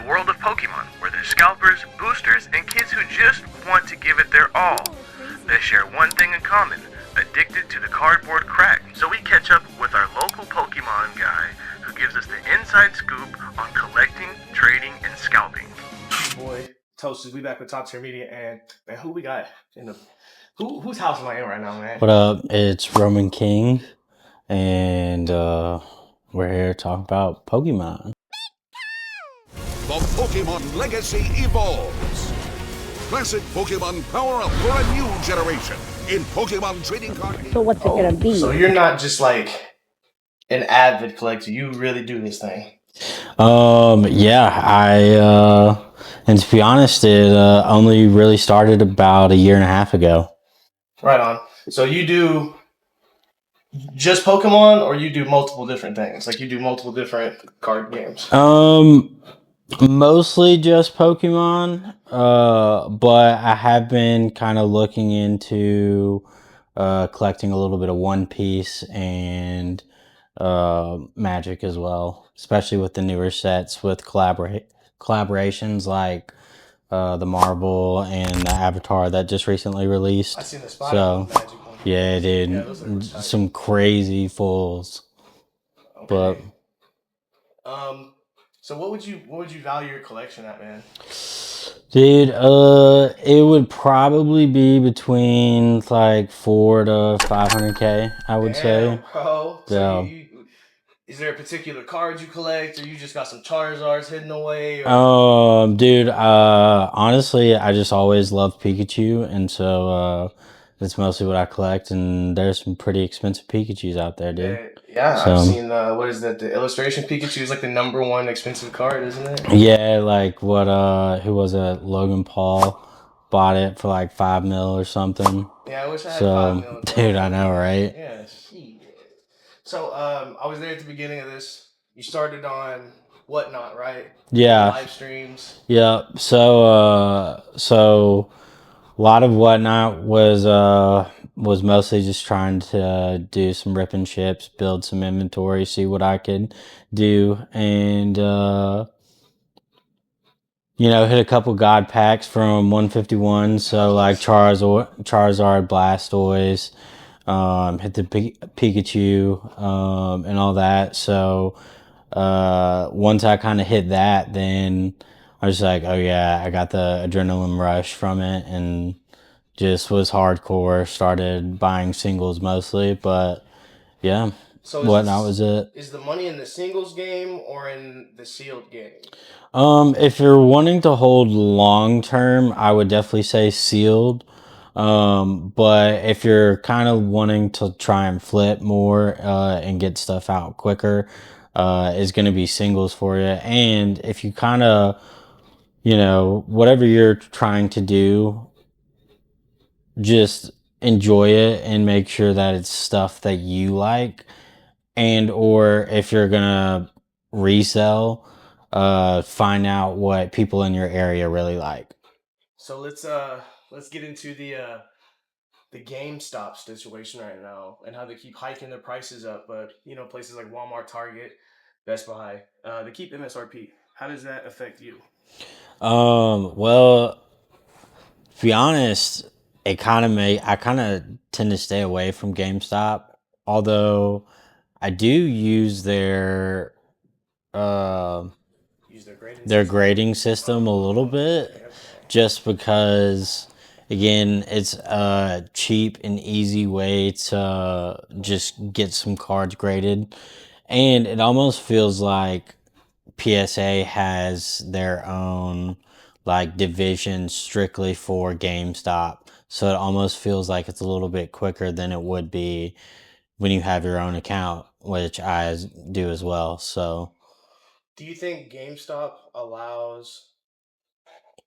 world of Pokemon, where there's scalpers, boosters, and kids who just want to give it their all. They share one thing in common, addicted to the cardboard crack. So we catch up with our local Pokemon guy who gives us the inside scoop on collecting, trading, and scalping. Boy, Toasters, we back with Top Tier Media, and man, who we got in the whose house am I in right now, man? What up? It's Roman King, and we're here to talk about Pokemon. The Pokemon legacy evolves. Classic Pokemon power up for a new generation in Pokemon trading card. So what's it gonna be? So you're not just like an avid collector; you really do this thing. Yeah, and to be honest, it only really started about a year and a half ago. Right on. So you do just Pokemon, or you do multiple different things? Like you do multiple different card games? Mostly just Pokemon, but I have been kind of looking into collecting a little bit of One Piece and Magic as well, especially with the newer sets with collaborations like the Marvel and the Avatar that just recently released. I seen the Spider-Man Magic one. Yeah, dude, Yeah, those look tight. some crazy fulls. Okay. So what would you value your collection at, man? Dude, it would probably be between like 400 to 500K, I would say. Bro. Yeah. So is there a particular card you collect, or you just got some Charizards hidden away? Or... Dude, honestly, I just always loved Pikachu, and so that's mostly what I collect. And there's some pretty expensive Pikachus out there, dude. Yeah, So, I've seen what is that? The illustration Pikachu is like the #1 expensive card, isn't it? yeah, like what? Who was it? Logan Paul bought it for like $5 million or something. Yeah, I wish I had $5 million. Dude, I know, right? Yeah, shit. So, I was there at the beginning of this. You started on Whatnot, right? Yeah. Live streams. Yeah. So a lot of Whatnot was mostly just trying to do some rip and ships, build some inventory, see what I could do, and hit a couple god packs from 151. So like Charizard, Blastoise, hit the Pikachu, and all that. So once I kind of hit that, then I was like, oh yeah, I got the adrenaline rush from it, and just was hardcore. Started buying singles mostly, but yeah. So Whatnot was it. Is the money in the singles game or in the sealed game? If you're wanting to hold long term, I would definitely say sealed. But if you're kind of wanting to try and flip more and get stuff out quicker, is going to be singles for you. And if you kind of, whatever you're trying to do, just enjoy it and make sure that it's stuff that you like. And or if you're going to resell, find out what people in your area really like. So let's get into the GameStop situation right now and how they keep hiking their prices up. But places like Walmart, Target, Best Buy, they keep MSRP. How does that affect you? Well, to be honest, I kind of tend to stay away from GameStop, although I do use their grading system a little bit, just because, again, it's a cheap and easy way to just get some cards graded, and it almost feels like PSA has their own like division strictly for GameStop, so it almost feels like it's a little bit quicker than it would be when you have your own account, which I do as well. So, do you think GameStop allows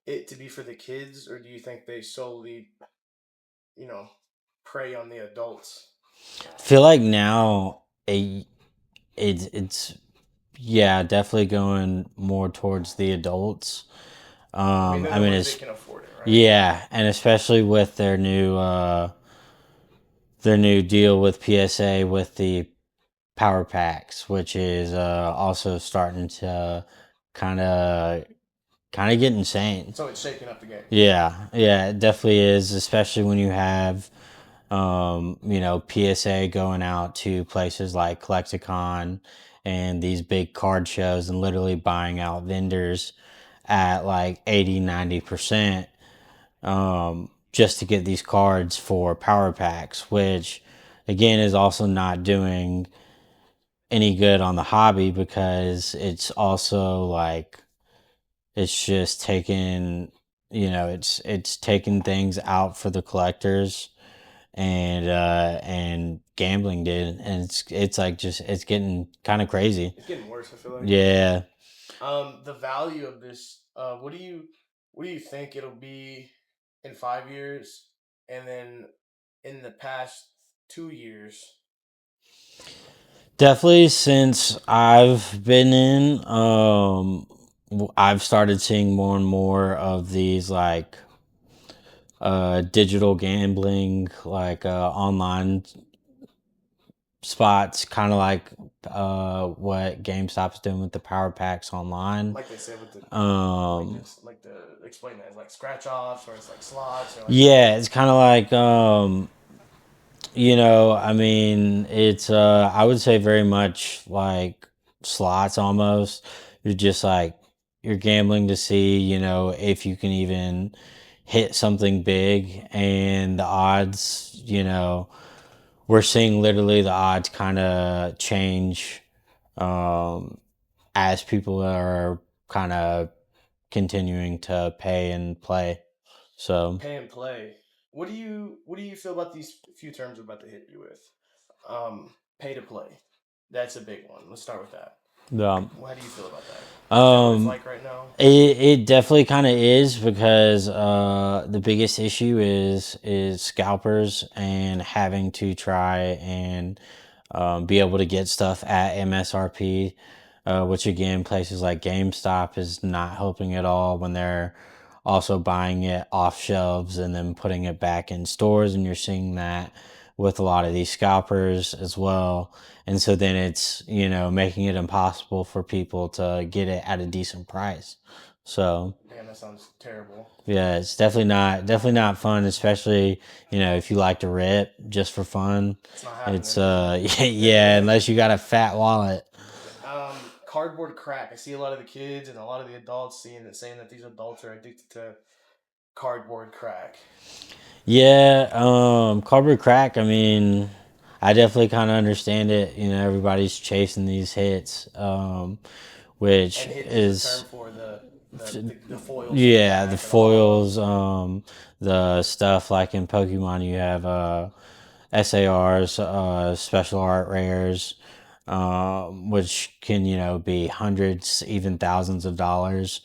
it to be for the kids, or do you think they solely, prey on the adults? I feel like now it's yeah, definitely going more towards the adults. I mean, they can afford it, right? Yeah, and especially with their new deal with PSA with the power packs, which is also starting to kind of kind of get insane. So it's shaking up the game. Yeah, it definitely is, especially when you have, PSA going out to places like Collecticon and these big card shows and literally buying out vendors at like 80, 90%, just to get these cards for power packs, which again is also not doing any good on the hobby because it's also like it's just taking it's taking things out for the collectors and gambling did, and it's like just it's getting kind of crazy. It's getting worse, I feel like. Yeah. The value of this, what do you think it'll be in 5 years, and then in the past 2 years? Definitely since I've been in, I've started seeing more and more of these like digital gambling, like online spots, kind of like what GameStop's doing with the power packs online. Like they said with the Um, like the explain that, it's like scratch offs, or it's like slots, or like yeah, it's kind of like I mean, it's I would say very much like slots almost. You're just like you're gambling to see, if you can even hit something big, and the odds, we're seeing literally the odds kind of change um as people are kind of continuing to pay and play. So, pay and play. What do you feel about these few terms I'm about to hit you with? Pay to play. That's a big one. Let's start with that. yeah. How do you feel about that? Is that what it's like right now? It definitely kind of is because the biggest issue is scalpers and having to try and be able to get stuff at MSRP, which again places like GameStop is not helping at all when they're also buying it off shelves and then putting it back in stores, and you're seeing that with a lot of these scalpers as well. And so then it's making it impossible for people to get it at a decent price. So Man, that sounds terrible. yeah, it's definitely not fun, especially if you like to rip just for fun. It's not It's happening. yeah, unless you got a fat wallet. Cardboard crack. I see a lot of the kids and a lot of the adults saying that these adults are addicted to cardboard crack. Yeah, cardboard crack. I mean, I definitely kind of understand it. Everybody's chasing these hits, which And hit is the is term for the foils. yeah, For the the back and all of them. foils, the stuff like in Pokemon, you have SARs, special art rares, which can be hundreds, even thousands of dollars.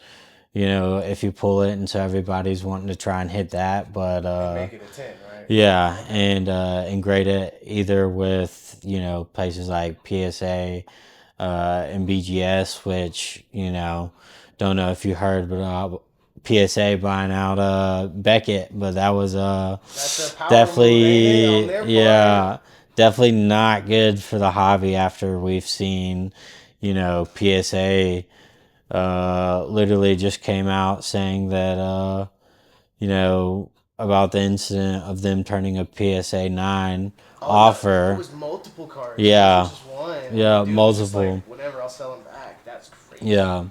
If you pull it, and so everybody's wanting to try and hit that, but And make it a 10, right? yeah, and grade it either with places like PSA and BGS, which don't know if you heard, but PSA buying out Beckett, but that was That's a power move, ain't it, on definitely, their yeah, definitely not good for the hobby after we've seen PSA literally just came out saying that you know, about the incident of them turning a PSA 9 Oh no, it offer. was multiple cards. It wasn't Yeah. just one. And the Yeah, dude was just like, multiple. whatever, I'll sell them back. That's crazy. Yeah.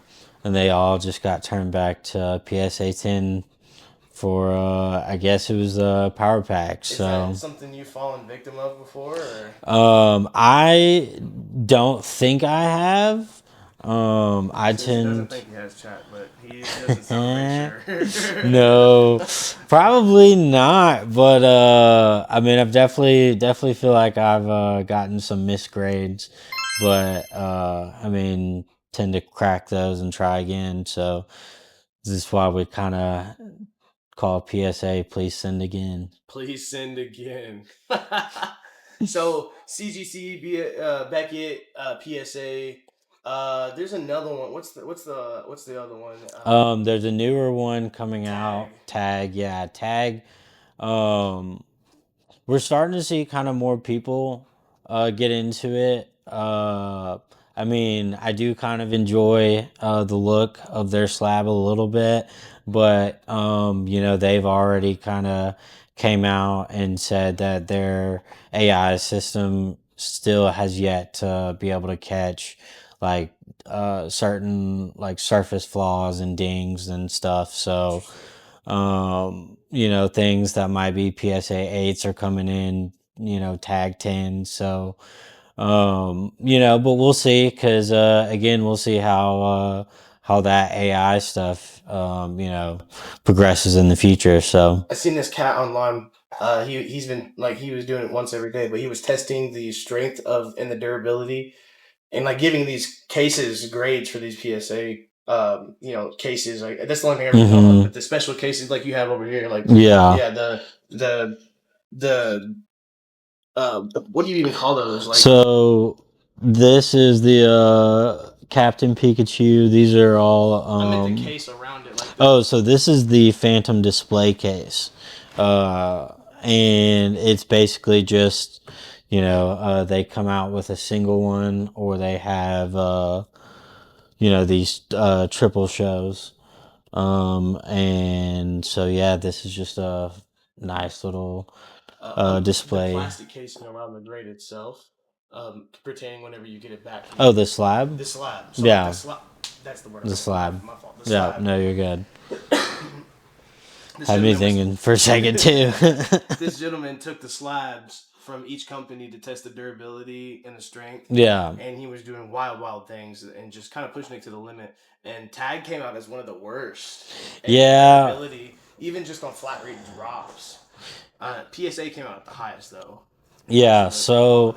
And they all just got turned back to PSA 10 for, I guess it was the power pack. Is that So, something you've fallen victim of before? Or? I don't think I have. He I says he doesn't tend. think he has chat, but he doesn't sound very sure. No, probably not. But I mean, I've definitely feel like I've gotten some misgrades, but I mean, tend to crack those and try again. So this is why we kind of call PSA, please send again. Please send again. So CGC, Beckett, PSA. There's another one. What's the other one? There's a newer one coming out. Tag. Tag, yeah, tag. Um, we're starting to see kind of more people get into it. I I mean, I do kind of enjoy the look of their slab a little bit, but they've already kind of came out and said that their AI system still has yet to be able to catch like certain like surface flaws and dings and stuff. So things that might be PSA 8s are coming in, tag 10. So but we'll see, because again, we'll see how that AI stuff progresses in the future. So I seen this cat online. He's been like, he was doing it once every day, but he was testing the strength of and the durability, and like giving these cases grades for these PSA cases. Like, that's the only thing I ever thought of. But the special cases like you have over here, like yeah. the what do you even call those? Like, So this is the Captain Pikachu. These are all I meant the case around it. Like, so this is the Phantom display case. And it's basically just, they come out with a single one, or they have, these triple shows. And so, yeah, this is just a nice little display. The plastic casing around the grate itself, pertaining whenever you get it back. Oh, the slab? The slab. So Yeah. Like that's the word. The slab. My fault. The Yeah, slab. no, you're good. This Had me gentleman was- thinking for a second, too. This gentleman took the slabs from each company to test the durability and the strength. Yeah. And he was doing wild things and just kind of pushing it to the limit. And Tag came out as one of the worst. And Yeah. durability, even just on flat rate drops. PSA came out at the highest though. Yeah, so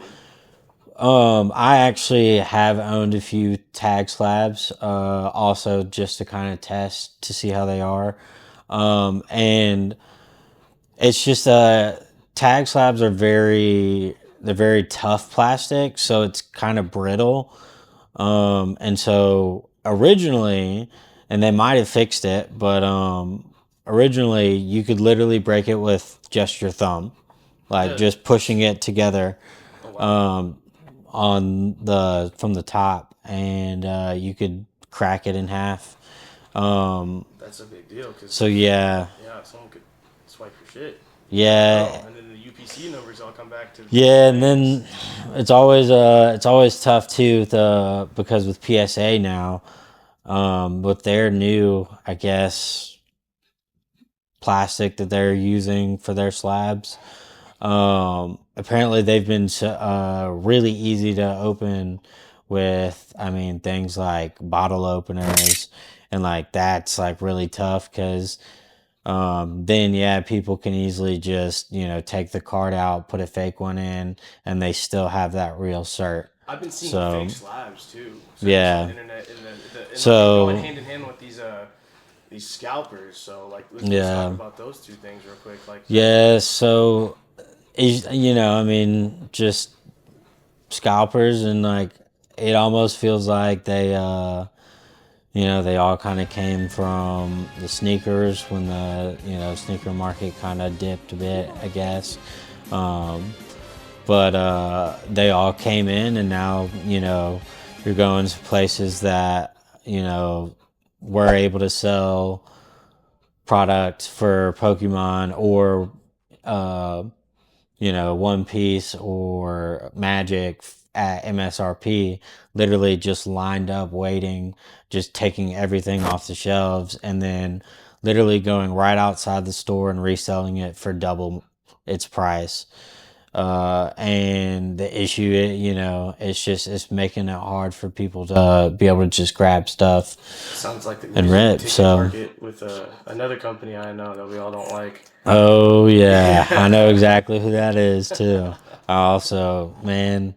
I actually have owned a few Tag slabs, also just to kind of test to see how they are. And it's just Tag slabs are they're very tough plastic, so it's kind of brittle. And so originally, and they might have fixed it, but originally you could literally break it with just your thumb, like just pushing it together from the top, and you could crack it in half. That's a big deal. So yeah, someone could swipe your shit. yeah. And then the UPC numbers all come back to. Yeah, and then it's always tough too, because with PSA now, with their new, I guess, plastic that they're using for their slabs, apparently they've been really easy to open with. I mean, things like bottle openers, and like that's like really tough, because then people can easily just take the card out, put a fake one in, and they still have that real cert. I've been seeing fake slabs too. Yeah. On the internet and So going hand in hand with these scalpers. So like, let's talk about those two things real quick. Like, so I mean, just scalpers, and like it almost feels like they they all kind of came from the sneakers when the sneaker market kind of dipped a bit, I guess. But they all came in, and now you're going to places that were able to sell product for Pokemon, or One Piece or Magic at MSRP, literally just lined up waiting, just taking everything off the shelves, and then literally going right outside the store and reselling it for double its price. And the issue, it's making it hard for people to be able to just grab stuff. Sounds like the and rip. So market with another company I know that we all don't like. Oh yeah, I know exactly who that is too. Also, man,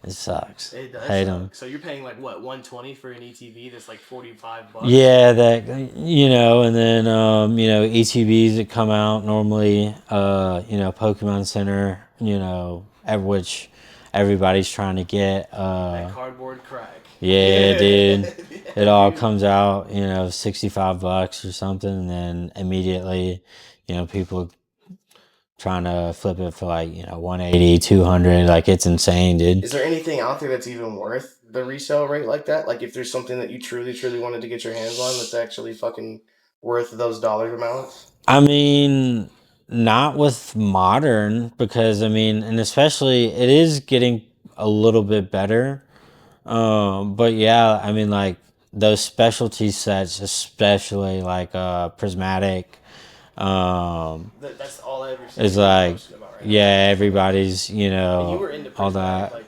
it sucks. It does Hate suck. them. So you're paying like what, $120 for an ETV that's like $45? Yeah, that and then ETVs that come out normally, Pokemon Center, which everybody's trying to get. That cardboard crack. Yeah, dude. It all comes out, $65 or something, and then immediately, people trying to flip it for like, 180, 200. Like, it's insane, dude. Is there anything out there that's even worth the resale rate like that? Like, if there's something that you truly, truly wanted to get your hands on that's actually fucking worth those dollar amounts? I mean, not with modern, because I mean, and especially it is getting a little bit better. But yeah, I mean, like those specialty sets, especially like prismatic, That's all I ever see is people like, posting about right now. yeah, everybody's, And you were into all prismatic that. like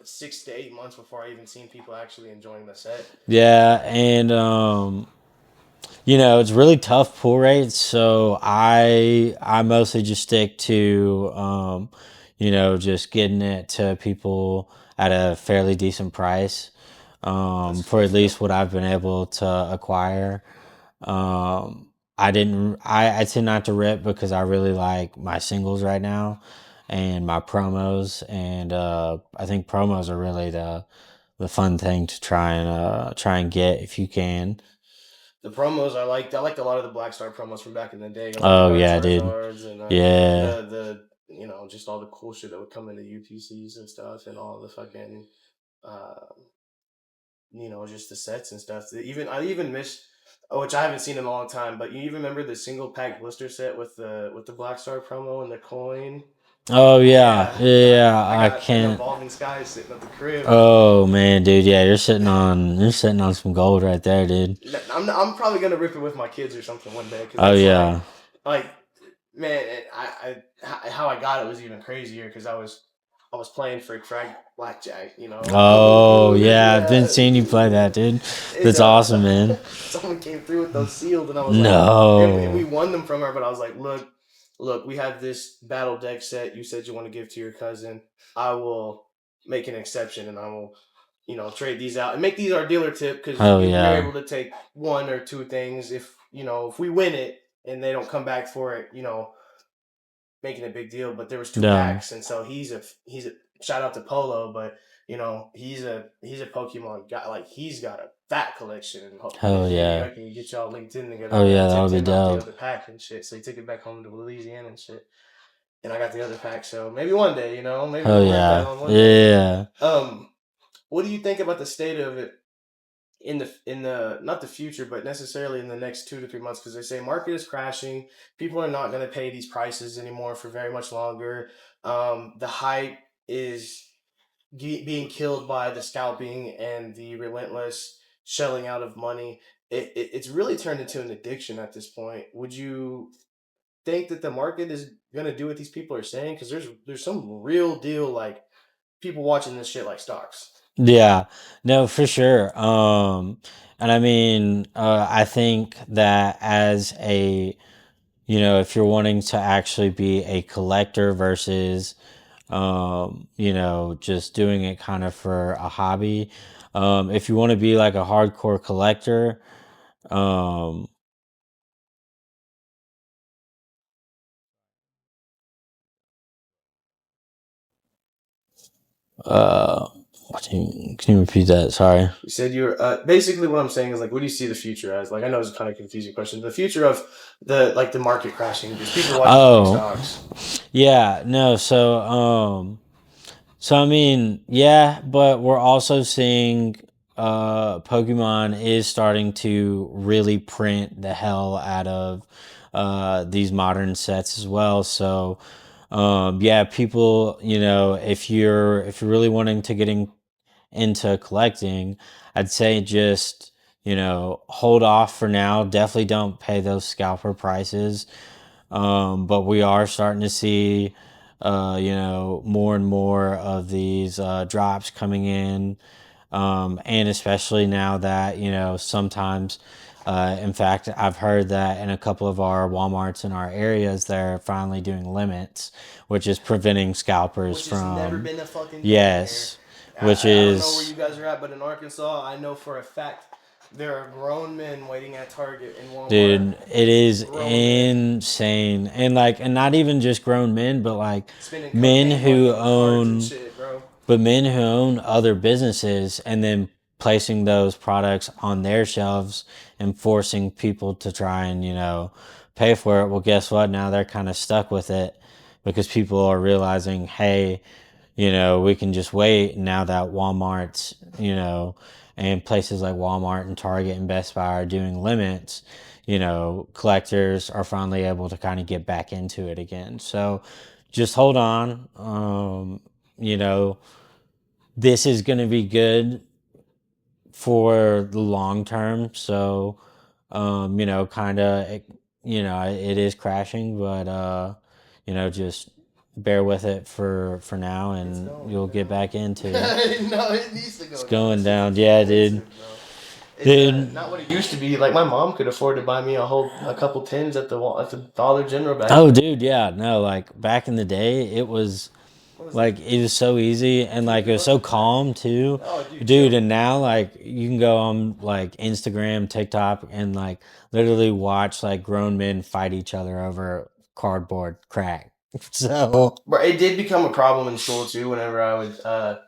6 to 8 months before I even seen people actually enjoying the set. Yeah, and it's really tough pull rates, so I mostly just stick to just getting it to people at a fairly decent price, for at least what I've been able to acquire. I tend not to rip because I really like my singles right now and my promos, and I think promos are really the fun thing to try and get if you can. The promos I liked. I liked a lot of the Black Star promos from back in the day. Like Oh the yeah, Dark dude. Charizards and Yeah. the just all the cool shit that would come into UPCs and stuff, and all the fucking uh, just the sets and stuff. I even missed, which I haven't seen in a long time. But you even remember the single pack blister set with the Black Star promo and the coin? Oh yeah. Yeah. I I got an can't. Evolving Sky sitting at the crib. Oh man, dude. Yeah, you're sitting on some gold right there, dude. I'm probably gonna rip it with my kids or something one day. Cause Oh it's yeah. like man, how I got it was even crazier because I was playing for Frag Blackjack, Oh yeah. I've been Yeah. seeing you play that, dude. And, That's awesome, man. someone came through with those sealed, and I was like, and we No. won them from her. But I was like, look, we have this battle deck set. You said you want to give to your cousin. I will make an exception, and I will, trade these out and make these our dealer tip because Oh you're yeah. able to take one or two things if if we win it and they don't come back for it, making a big deal. But there was two No. packs, and so he's a shout out to Polo, but he's a Pokemon guy. Like he's got a fat collection. And Hell yeah. I can get y'all linked in together. Oh yeah, I that would tipped be him out dope. the other pack and shit. So he took it back home to Louisiana and shit. And I got the other pack. So maybe one day, maybe Oh we'll rip that yeah. on one day. Yeah. What do you think about the state of it in the not the future, but necessarily in the next 2 to 3 months? Because they say market is crashing. People are not going to pay these prices anymore for very much longer. The hype is being killed by the scalping and the relentless shelling out of money. It's really turned into an addiction at this point. Would you think that the market is going to do what these people are saying? Because there's some real deal like people watching this shit like stocks. Yeah, no, for sure. And I mean, I think that as if you're wanting to actually be a collector versus, just doing it kind of for a hobby, if you want to be like a hardcore collector, um, uh, can you repeat that? Sorry. You said you're basically what I'm saying is like, what do you see the future as? Like, I know it's kind of confusing question. The future of the market crashing, just people watching stocks. Yeah, no, so I mean, yeah, but we're also seeing Pokemon is starting to really print the hell out of these modern sets as well. So yeah, people, if you're really wanting to into collecting, I'd say just hold off for now. Definitely don't pay those scalper prices. But we are starting to see more and more of these drops coming in, and especially now that sometimes in fact, I've heard that in a couple of our Walmarts in our areas, they're finally doing limits, which is preventing scalpers Which from. has never been a fucking thing Yes, here. which I don't know where is. you guys are at, but in Arkansas, I know for a fact there are grown men waiting at Target and Walmart. Dude, it is Grown men. insane, and not even just grown men, but like Spending men cocaine who money on cards and own, shit, bro. but men who own other businesses and then placing those products on their shelves and forcing people to try and pay for it. Well, guess what? Now they're kind of stuck with it because people are realizing, hey, we can just wait now that Walmart's, and places like Walmart and Target and Best Buy are doing limits. Collectors are finally able to kind of get back into it again. So just hold on. This is going to be good for the long term. So, kind of, it is crashing, but, just bear with it for now, and you'll get back into it. No, it needs to go. It's down. going This down. is Yeah, dude. expensive, bro. It's Dude. not what it used to be. Like my mom could afford to buy me a couple tins at the Dollar General back. Oh, then. dude, yeah. No, like back in the day, it was like it was so easy and like it was so calm too. Oh, Dude, chill. and now like you can go on like Instagram, TikTok, and like literally watch like grown men fight each other over cardboard crack. So But it did become a problem in school too. Whenever I would,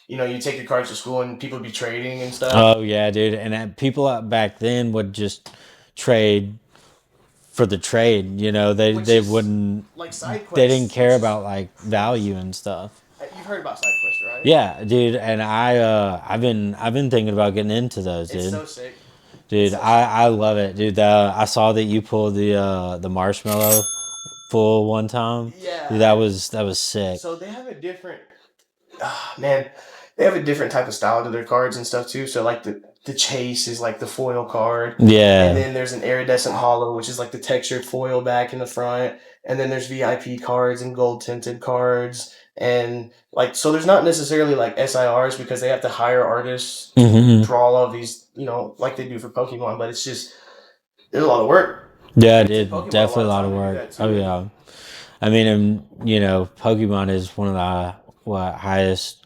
you take your cards to school and people would be trading and stuff. oh yeah, dude, and people out back then would just trade for the trade. They Which they is wouldn't. like side quests. They didn't care which is- about like value and stuff. You've heard about side quests, right? Yeah, dude, and I've been thinking about getting into those, dude. It's so sick. Dude, so I love it, dude. I saw that you pulled the marshmallow full one time. Yeah. Dude, that was sick. So they have a different, man, they have a different type of style to their cards and stuff too. So like the chase is like the foil card. Yeah. And then there's an iridescent hollow, which is like the textured foil back in the front. And then there's VIP cards and gold tinted cards. And like, so there's not necessarily like SIRs because they have to hire artists Mhm. draw all of these, like they do for Pokemon, but it's just, there's a lot of work. Yeah, It dude, took Pokemon definitely a lot time of to do work. that, too. Oh yeah. I mean, and Pokemon is one of the highest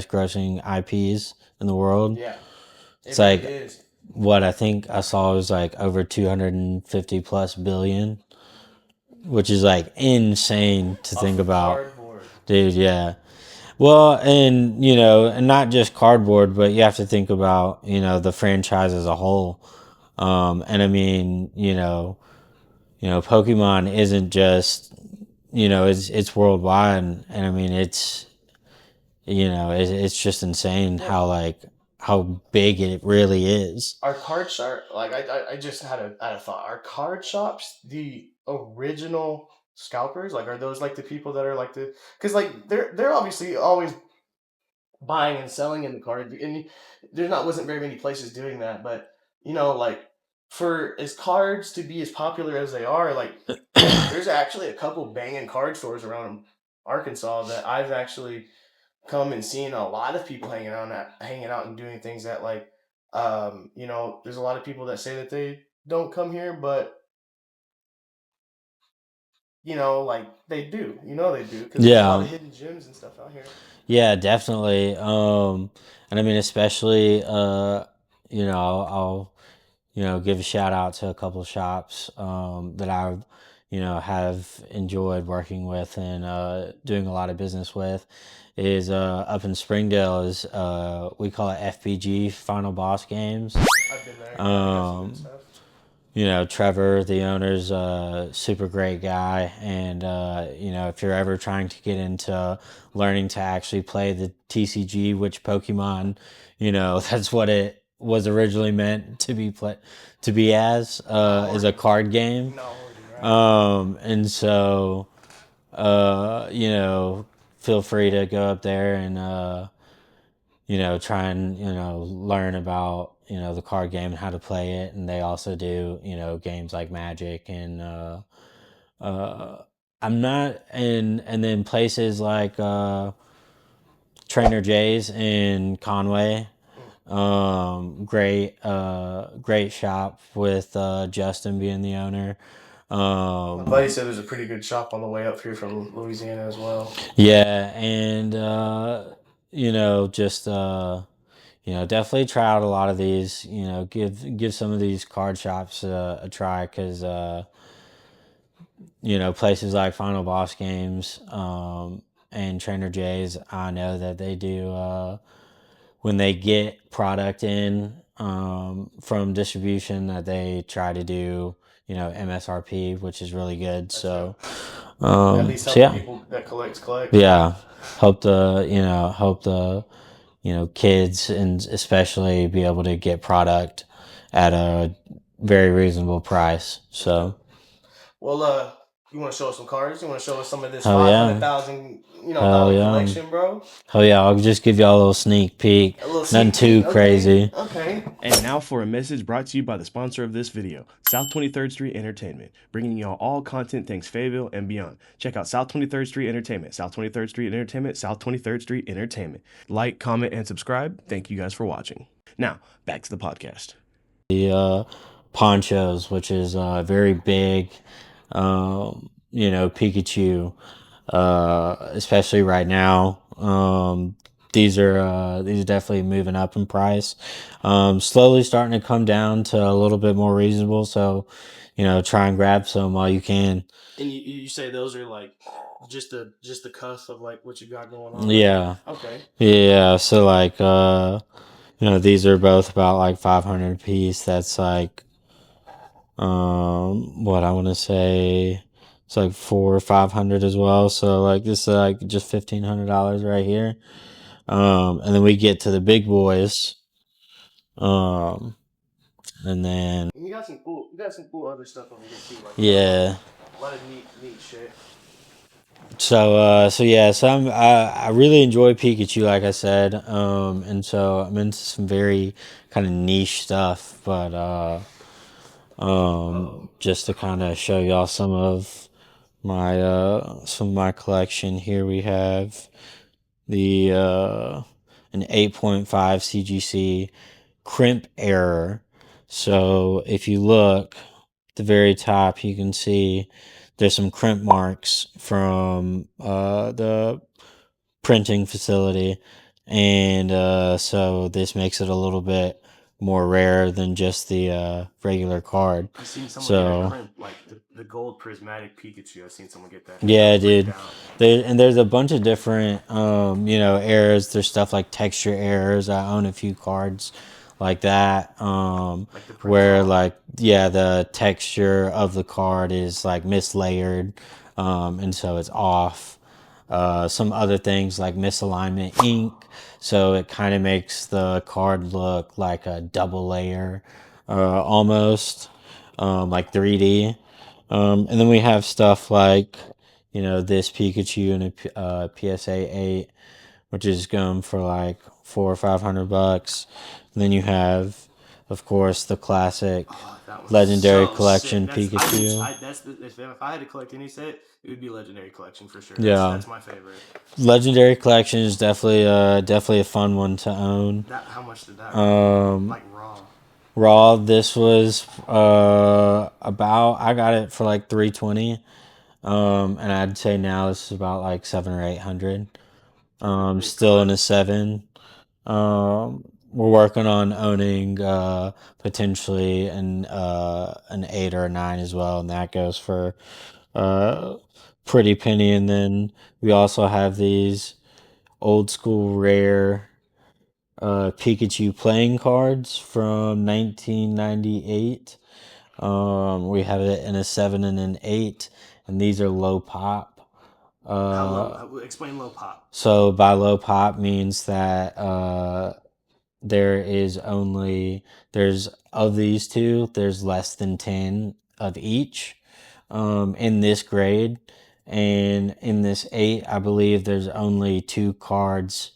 grossing IPs in the world. Yeah. It's like is. what I think I saw was like over 250 plus billion, which is like insane to think about. Cardboard. Dude, yeah. Well, and and not just cardboard, but you have to think about the franchise as a whole. And I mean, Pokemon isn't just it's worldwide, and I mean it's just insane how big it really is. Our card shop, like I just had a thought. Our card shops, the original scalpers, like are those like the people that are like because like they're obviously always buying and selling in the card, and wasn't very many places doing that, but like for as cards to be as popular as they are, like there's actually a couple banging card stores around Arkansas that I've actually come and seen a lot of people hanging out and doing things that like there's a lot of people that say that they don't come here, but like they do, they do because there's a lot of hidden gems and stuff out here. Yeah, definitely. And I mean, especially, I'll give a shout out to a couple of shops that I've, have enjoyed working with and doing a lot of business with. Is up in Springdale is we call it FPG, Final Boss Games. I've been there. Some good stuff. Trevor, the owner's a super great guy. And, if you're ever trying to get into learning to actually play the TCG, which Pokemon, that's what it was originally meant to be as, is a card game. And so, feel free to go up there and, try and, learn about, the card game and how to play it. And they also do, games like Magic and, I'm not and then places like, Trainer J's in Conway. Great shop with, Justin being the owner. My buddy said there's a pretty good shop on the way up here from Louisiana as well. Yeah, and just definitely try out a lot of these. Give some of these card shops a try because places like Final Boss Games and Trainer J's, I know that they do when they get product in from distribution that they try to do MSRP, which is really good. So, At least so helping yeah, people that collect. yeah, hope the kids and especially be able to get product at a very reasonable price. So, Well, you want to show us some cards? You want to show us some of this hell yeah, 500,000 hell dollar yeah. collection, bro? Oh yeah, I'll just give y'all a little sneak peek. A little Nothing sneak too peek. crazy. Okay. And now for a message brought to you by the sponsor of this video, South 23rd Street Entertainment, bringing y'all all content thanks Fayetteville and beyond. Check out South 23rd Street Entertainment, South 23rd Street Entertainment, South 23rd Street Entertainment. Like, comment, and subscribe. Thank you guys for watching. Now, back to the podcast. The ponchos, which is very big. Pikachu, especially right now. These are definitely moving up in price. Slowly starting to come down to a little bit more reasonable. So, try and grab some while you can. And you say those are like just the cusp of like what you got going on? Yeah. Okay. Yeah. So like these are both about like 500 a piece. That's like what I want to say. It's like 400 or 500 as well. So like this is like just $1,500 right here. And then we get to the big boys. And then And you got some cool other stuff over here too. Like yeah. a lot of neat shit. So I really enjoy Pikachu, like I said. And so I'm into some very kind of niche stuff, but just to kind of show y'all some of my collection. Here we have the an 8.5 CGC crimp error. So if you look at the very top, you can see there's some crimp marks from the printing facility, and so this makes it a little bit more rare than just the regular card. I've seen someone So get a crimp, like the gold prismatic Pikachu. I've seen someone get that. yeah, That dude. freaked out. There's a bunch of different errors. There's stuff like texture errors. I own a few cards like that. Like the print's Where off. the texture of the card is like mislayered, and so it's off. Some other things like misalignment ink, so it kind of makes the card look like a double layer, almost, like 3D. And then we have stuff like, this Pikachu and a PSA 8, which is going for like $400 or $500. And then you have, of course, the classic That was Legendary so Collection sick. Pikachu. If I had to collect any set, it would be Legendary Collection for sure. Yeah. That's my favorite. Legendary Collection is definitely a fun one to own. How much did that? Like raw. Raw, this was about, I got it for like 320. And I'd say now this is about like 700 or 800. Still in a 7. We're working on owning potentially an 8 or a 9 as well, and that goes for pretty penny. And then we also have these old school rare Pikachu playing cards from 1998. We have it in a 7 and an 8, and these are low pop. How low? Explain low pop. So by low pop means that there's of these two, there's less than 10 of each in this grade. And in this 8, I believe there's only 2 cards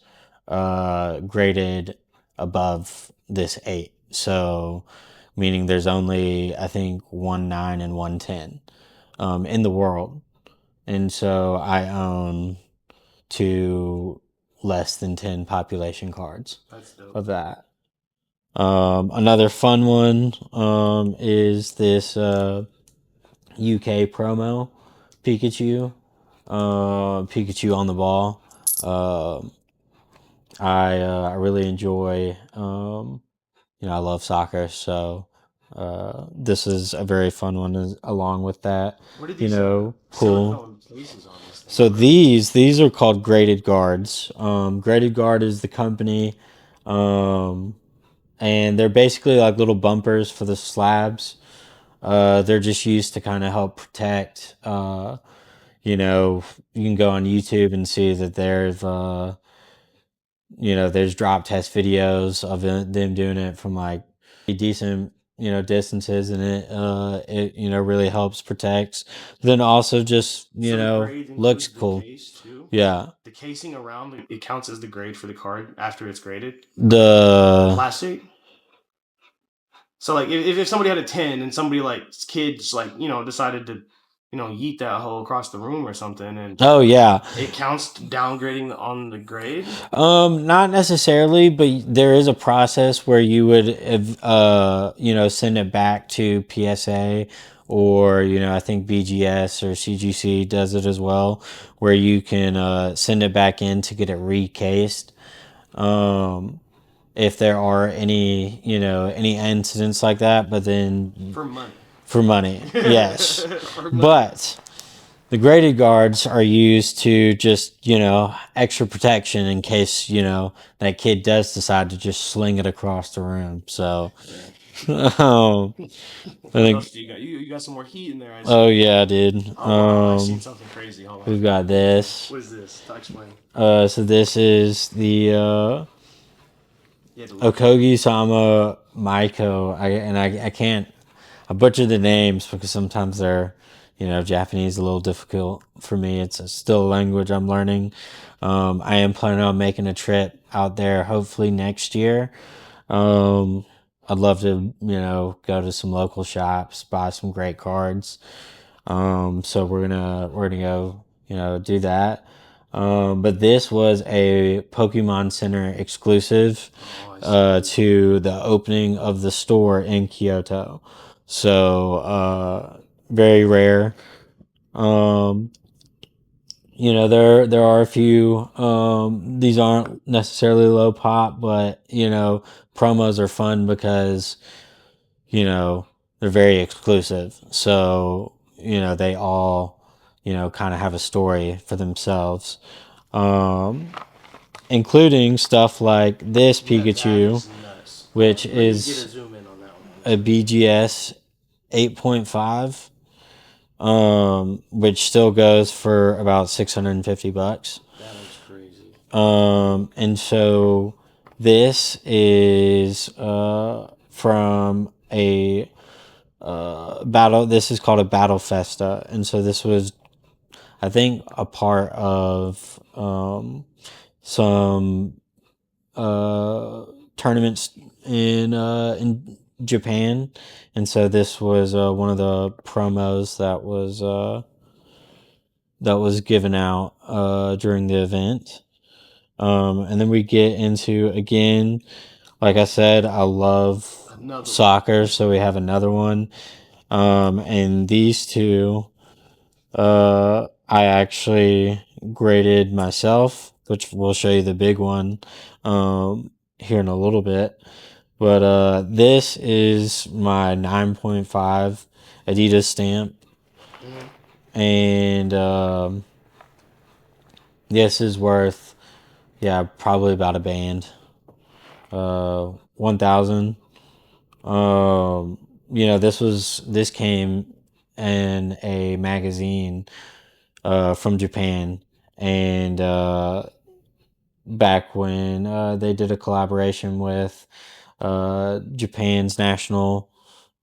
graded above this 8. So meaning there's only, I think, 1 9 and 1 10 in the world. And so I own 2 less than 10 population cards. That's dope. Of that. Another fun one is this UK promo Pikachu. Pikachu on the ball. I really enjoy, I love soccer, so this is a very fun one along with that. What are these? Cool. Silicone cases on this thing? So these are called graded guards. Graded guard is the company, and they're basically like little bumpers for the slabs. They're just used to kind of help protect. You know, you can go on YouTube and see that there's drop test videos of them doing it from like decent, distances, and it really helps protects. Then also just, So the grade looks includes the cool. case too. Yeah. The casing around it counts as the grade for the card after it's graded. The Plastic. So like if somebody had a 10 and somebody like kids like decided to yeet that hole across the room or something, and oh yeah. it counts downgrading on the grade. Not necessarily, but there is a process where you would, send it back to PSA, or I think BGS or CGC does it as well, where you can send it back in to get it recased. If there are any incidents like that, but then For money. for money, yes, For money. but. The graded guards are used to just, extra protection in case, that kid does decide to just sling it across the room. So, What else do you got? You got some more heat in there, I see. Oh yeah, dude. Oh wow, I seen something crazy. Hold on. We've got this. What is this? Explain. So this is the Okogi-sama Maiko. I can't. I butcher the names because sometimes they're, Japanese a little difficult for me. It's still a language I'm learning. I am planning on making a trip out there hopefully next year. I'd love to, go to some local shops, buy some great cards. So we're gonna go, do that. But this was a Pokemon Center exclusive to the opening of the store in Kyoto. So very rare. There are a few. These aren't necessarily low pop, but promos are fun because they're very exclusive. So they all kind of have a story for themselves, including stuff like this Pikachu, which is a BGS 8.5, which still goes for about $650. That is crazy. And so this is from a battle. This is called a Battle Festa, and so this was, I think, a part of some tournaments in Japan, and so this was one of the promos that was given out during the event. And then we get into, again, like I said, I love soccer, so we have another one. And these two, I actually graded myself, which we'll show you the big one here in a little bit. But this is my 9.5 Adidas stamp. And this is worth, probably about a band. 1,000. This came in a magazine from Japan, and back when they did a collaboration with Japan's national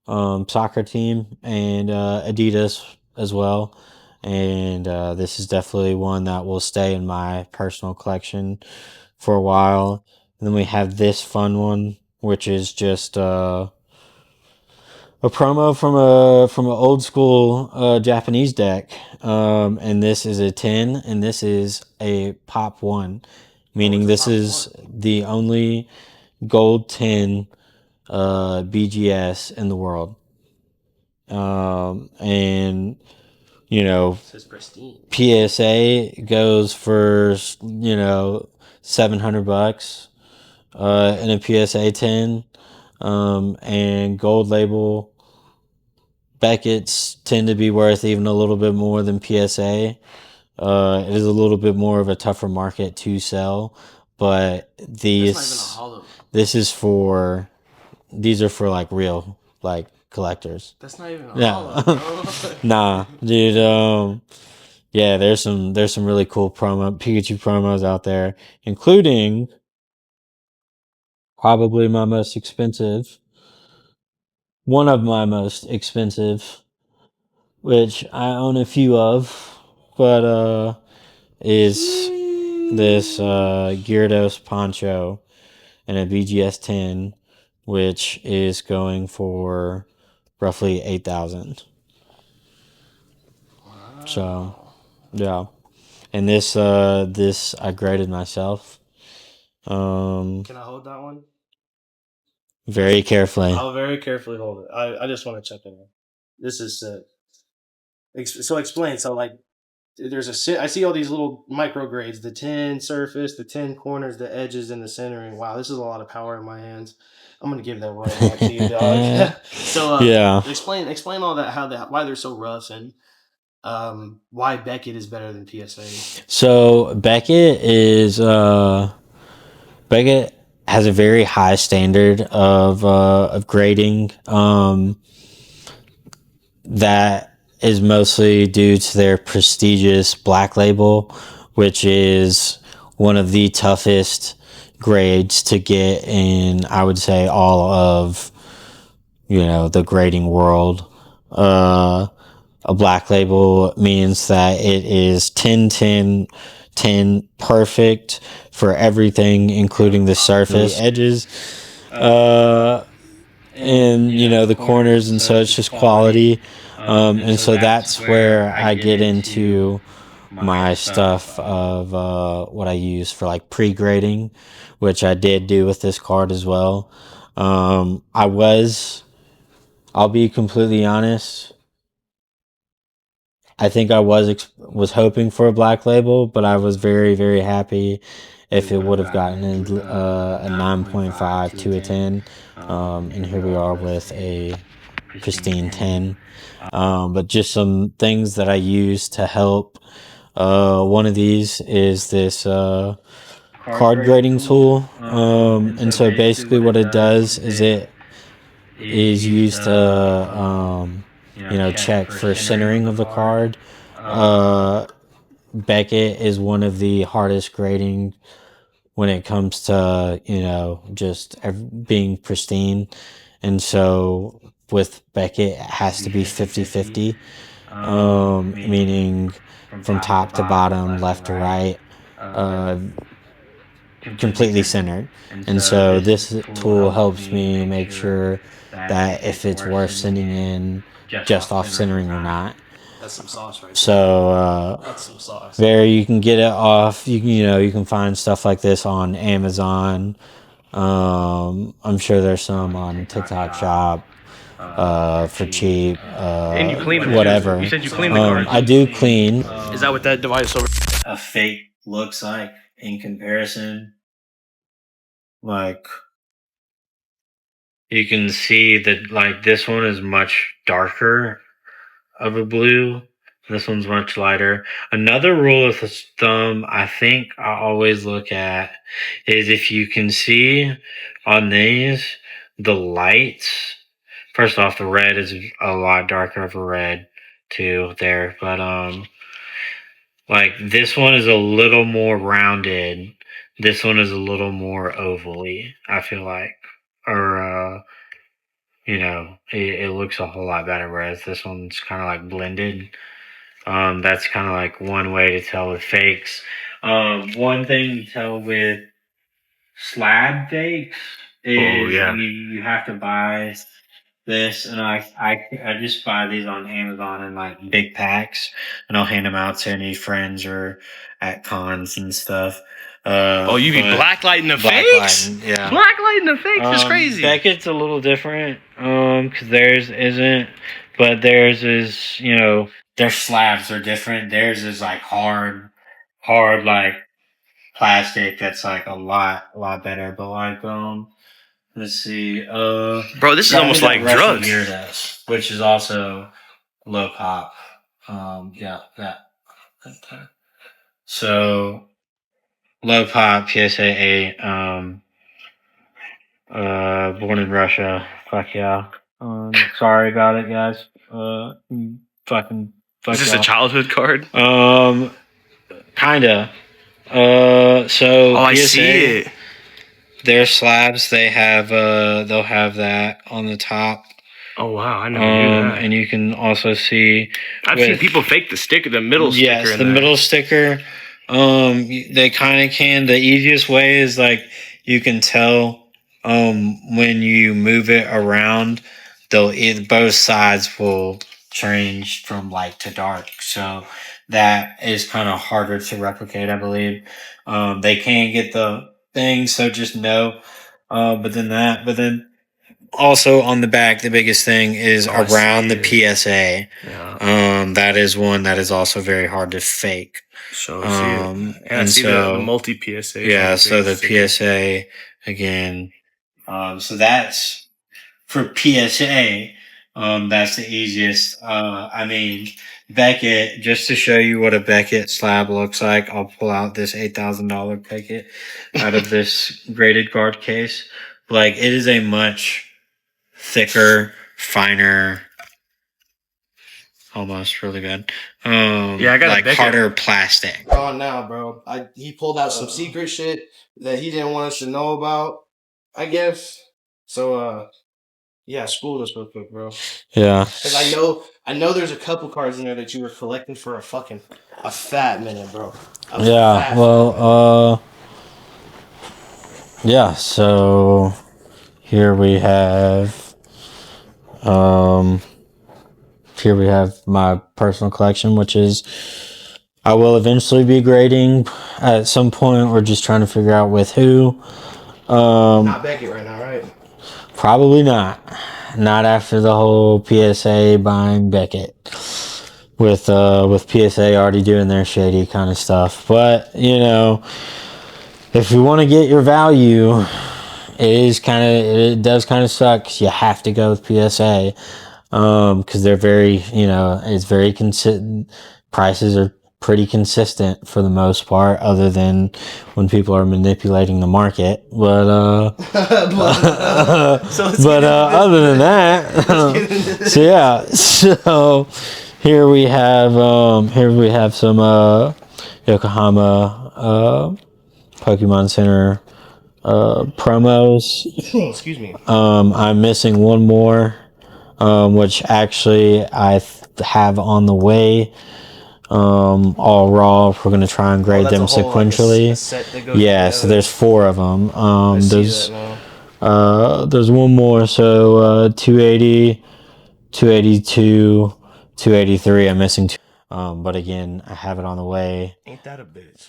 soccer team and Adidas as well. And this is definitely one that will stay in my personal collection for a while. And then we have this fun one, which is just a promo from an old school Japanese deck. And this is a 10, and this is a pop 1, meaning this is the only gold 10 BGS in the world. And PSA goes for $700 in a PSA 10, and gold label Beckett's tend to be worth even a little bit more than PSA. It is a little bit more of a tougher market to sell, but these are for like real, like collectors. That's not even a Yeah. hollow, bro. Nah, dude. Yeah, there's some really cool Pikachu promos out there, including probably my most expensive, one of my most expensive, which I own a few of, but is this Gyarados poncho and a BGS 10, which is going for roughly 8,000. Wow. So, yeah. And this I graded myself. Can I hold that one? Very carefully. I'll very carefully hold it. I just want to check it in. This is sick. So explain. So like, there's I see all these little micro grades: the 10 surface, the 10 corners, the edges, and the centering. Wow, this is a lot of power in my hands. I'm gonna give that right back to you, dog. So Yeah. explain all that, why they're so rough, and why Beckett is better than PSA. So Beckett has a very high standard of grading. That is mostly due to their prestigious Black Label, which is one of the toughest grades to get in, I would say, all of the grading world. A Black Label means that it is 10 10 10 perfect for everything, including the surface, the edges, and the corners, and so it's just quality. And so that's where I get into my stuff of what I use for like pre-grading, which I did do with this card as well. I'll be completely honest, I think I was hoping for a Black Label, but I was very, very happy if it would have gotten a 9.5 to a 10. And here we are with a pristine 10. But just some things that I use to help. One of these is this card grading tool. And so basically what it does is it is used to check for centering of a card. Beckett is one of the hardest grading when it comes to just being pristine, and so with Beckett it has to be 50-50, meaning from top to bottom, left to right, completely centered. And so this tool helps me make sure that if it's worth sending in just off centering or not. That's some sauce right there. So That's some sauce. you can get it off. You can find stuff like this on Amazon. I'm sure there's some on TikTok Shop for cheap. And you clean them, whatever. too. You said you clean the cards. I do clean. Is that what that device over? A fake looks like in comparison. Like, you can see that like this one is much darker of a blue. This one's much lighter. Another rule of thumb I think I always look at is if you can see on these, the lights. First off, the red is a lot darker of a red too there. But like this one is a little more rounded. This one is a little more ovally, I feel like. Or it looks a whole lot better, whereas this one's kind of like blended. That's kind of like one way to tell with fakes. One thing to tell with slab fakes is you have to buy this, and I just buy these on Amazon in like big packs, and I'll hand them out to any friends or at cons and stuff. You be blacklighting the fakes? Yeah. Blacklighting the fakes is crazy. Beckett's a little different, because theirs isn't, but theirs is, their slabs are different. Theirs is like hard like plastic that's like a lot better. But like let's see, Bro, this is almost like drugs. Gyarados, which is also low pop. That. So low pop PSA 8. Born in Russia. Fuck yeah. Sorry about it, guys. Fucking. Is this a childhood card? Kinda. So Oh, I PSA, see it. their slabs, they'll have that on the top. Oh wow, I never knew that. And you can also see. I've seen people fake the sticker, the middle sticker. Yes, the middle sticker. They kind of can. The easiest way is like you can tell when you move it around, both sides will change from light to dark. So that is kind of harder to replicate, I believe. They can get the thing, so just know. But then also on the back, the biggest thing is around the PSA. Yeah. That is one that is also very hard to fake. So see it. And see so the multi PSA. yeah, so the PSA again. So that's for PSA. That's the easiest. I mean, Beckett. Just to show you what a Beckett slab looks like, I'll pull out this $8,000 Beckett out of this graded card case. Like it is a much thicker, finer, almost really good. Yeah, I got like harder plastic. On now, bro. He pulled out some secret shit that he didn't want us to know about, I guess. So yeah, school us real quick, bro. Yeah. Because I know there's a couple cards in there that you were collecting for a fat minute, bro. Yeah, so here we have my personal collection, which is I will eventually be grading at some point. We're just trying to figure out with who. Not Beckett right now, right? Probably not. Not after the whole PSA buying Beckett. With PSA already doing their shady kind of stuff. But, you know, if you want to get your value, it does kind of suck 'cause you have to go with PSA. Because they're very, it's very consistent. Prices are pretty consistent for the most part, other than when people are manipulating the market. But other than that, so yeah. So here we have some Yokohama Pokemon Center promos. Excuse me. I'm missing one more. Which actually I have on the way. All raw. We're gonna try and grade them sequentially. So there's 4 of them. There's one more. So 280, 282, 283. I'm missing 2. But again, I have it on the way. Ain't that a bitch?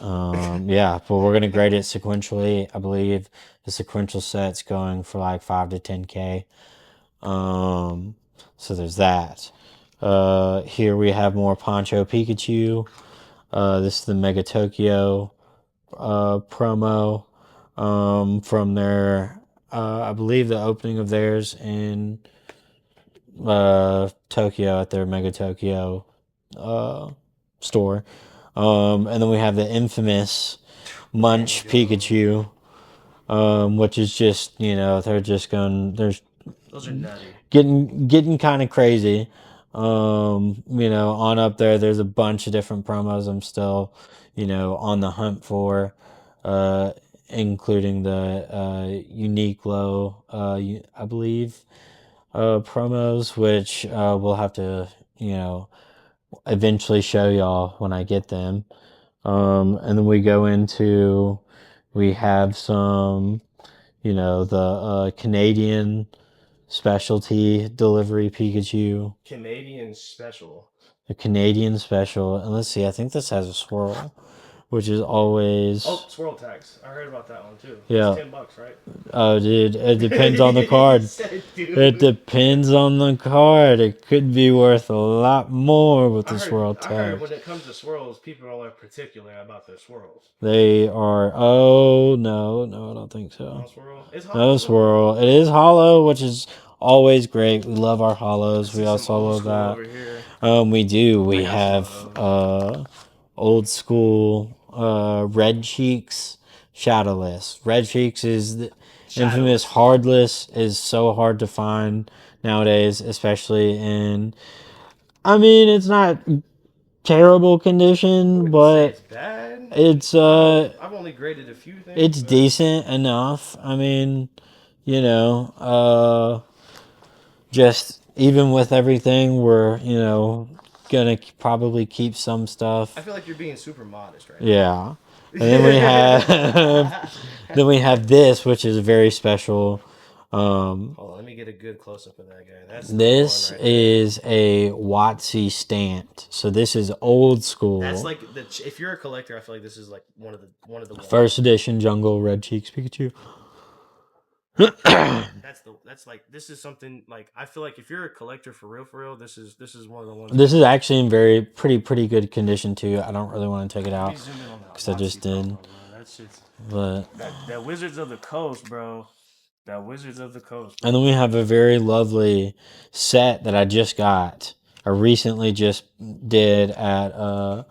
Yeah, but we're gonna grade it sequentially. I believe the sequential set's going for like 5 to 10K. So there's that. Here we have more Poncho Pikachu. This is the Mega Tokyo promo from their, I believe the opening of theirs in Tokyo at their Mega Tokyo store. And then we have the infamous Munch Pikachu, which is just, they're just going, those are nutty. Getting kind of crazy. On up there's a bunch of different promos I'm still, on the hunt for, including the unique low, I believe, promos, which we'll have to, eventually show y'all when I get them. And then we have some, the Canadian specialty delivery Pikachu. Canadian special. The Canadian special. And let's see, I think this has a swirl, which is always... Oh, swirl tags. I heard about that one too. Yeah. It's $10, right? Oh, dude, it depends on the card. It depends on the card. It could be worth a lot more with the swirl tag. I heard when it comes to swirls, people are like particular about their swirls. They are... Oh, no, I don't think so. No swirl? It's hollow. No swirl. It is hollow, which is always great. We love our hollows. We also love that. We do. We have old school Red Cheeks Shadowless. Red Cheeks is the infamous hardless, is so hard to find nowadays, especially in. I mean, it's not terrible condition, but it's bad. it's I've only graded a few things. it's decent enough. I mean, just even with everything, we're gonna probably keep some stuff. I feel like you're being super modest right Yeah, and then we have this, which is very special. Hold on, let me get a good close up of that guy. That's the This one right there. is a WotC stamped, so this is old school. That's like if you're a collector, I feel like this is like one of the ones. First edition Jungle Red Cheeks Pikachu. This is something like I feel like if you're a collector for real, this is one of the ones. This is actually in pretty good condition too. I don't really want to take it out because I just did. But that Wizards of the Coast, bro. That Wizards of the Coast. Bro. And then we have a very lovely set that I just got. I recently just did at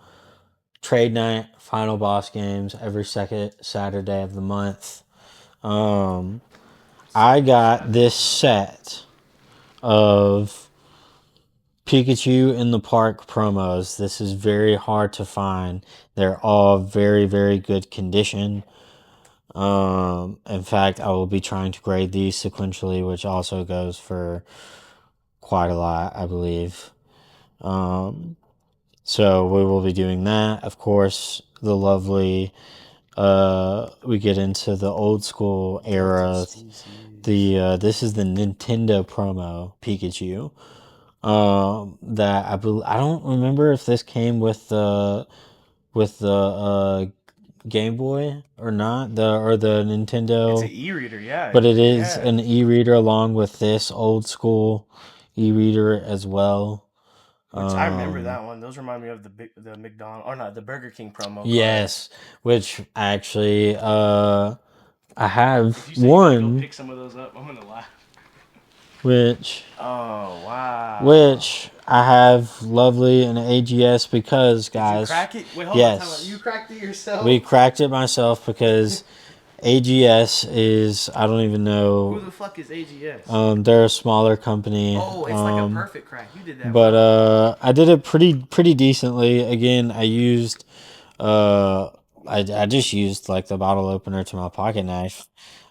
trade night, final boss games every second Saturday of the month. I got this set of Pikachu in the Park promos. This is very hard to find. They're all very, very good condition. In fact, I will be trying to grade these sequentially, which also goes for quite a lot, I believe. So we will be doing that. Of course, the lovely, we get into the old school era. This is the Nintendo promo Pikachu. That I don't remember if this came with the Game Boy or not, the Nintendo. It's an e-reader, yeah. But it is an e-reader along with this old school e-reader as well. Which I remember that one. Those remind me of the McDonald's or not the Burger King promo. Yes, which actually I have if you one. Go pick some of those up. I'm gonna laugh. Which wow. Which I have lovely in AGS because guys. Did you crack it? Wait, hold yes. on. You cracked it yourself. We cracked it myself because AGS is I don't even know. Who the fuck is AGS? They're a smaller company. Oh, it's like a perfect crack. You did that. But I did it pretty decently. Again, I used I just used like the bottle opener to my pocket knife,